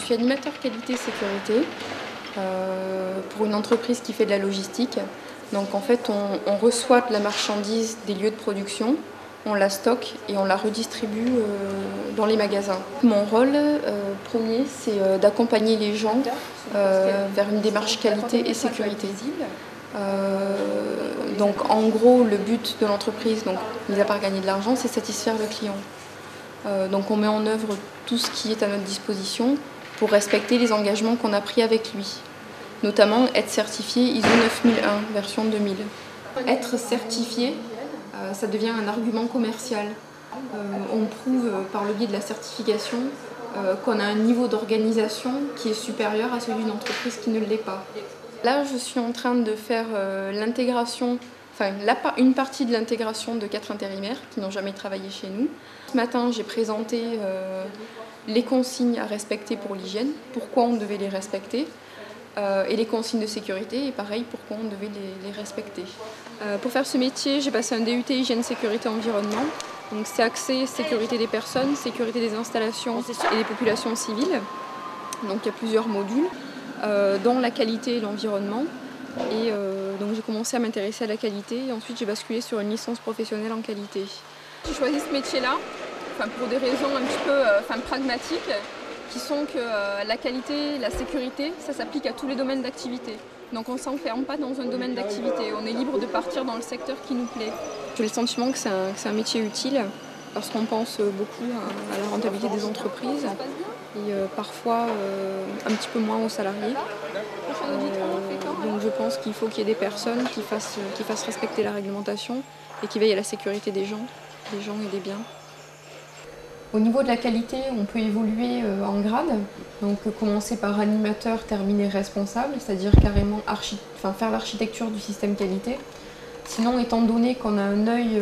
suis animateur qualité-sécurité pour une entreprise qui fait de la logistique. Donc en fait, on reçoit de la marchandise des lieux de production, on la stocke et on la redistribue dans les magasins. Mon rôle premier, c'est d'accompagner les gens vers une démarche qualité et sécurité. Donc en gros, le but de l'entreprise, mis à part gagner de l'argent, c'est satisfaire le client. Donc on met en œuvre tout ce qui est à notre disposition pour respecter les engagements qu'on a pris avec lui. Notamment être certifié ISO 9001, version 2000. Être certifié, ça devient un argument commercial. On prouve par le biais de la certification qu'on a un niveau d'organisation qui est supérieur à celui d'une entreprise qui ne l'est pas. Là, je suis en train de faire l'intégration, une partie de l'intégration de 4 intérimaires qui n'ont jamais travaillé chez nous. Ce matin, j'ai présenté les consignes à respecter pour l'hygiène, pourquoi on devait les respecter, et les consignes de sécurité, et pareil, pourquoi on devait les respecter. Pour faire ce métier, j'ai passé un DUT Hygiène, Sécurité, Environnement. Donc c'est axé sécurité des personnes, sécurité des installations et des populations civiles. Donc il y a plusieurs modules, dont la qualité et l'environnement. Et donc j'ai commencé à m'intéresser à la qualité et ensuite j'ai basculé sur une licence professionnelle en qualité. J'ai choisi ce métier-là pour des raisons un petit peu pragmatiques, qui sont que la qualité, la sécurité, ça s'applique à tous les domaines d'activité. Donc on ne s'enferme pas dans un domaine d'activité, on est libre de partir dans le secteur qui nous plaît. J'ai le sentiment que c'est un métier utile parce qu'on pense beaucoup à la rentabilité des entreprises et parfois un petit peu moins aux salariés. Donc je pense qu'il faut qu'il y ait des personnes qui fassent respecter la réglementation et qui veillent à la sécurité des gens et des biens. Au niveau de la qualité, on peut évoluer en grade, donc commencer par animateur, terminer responsable, c'est-à-dire carrément faire l'architecture du système qualité. Sinon, étant donné qu'on a un œil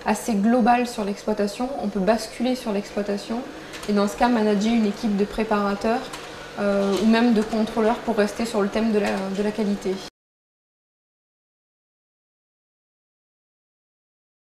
assez global sur l'exploitation, on peut basculer sur l'exploitation et dans ce cas manager une équipe de préparateurs ou même de contrôleurs pour rester sur le thème de la qualité.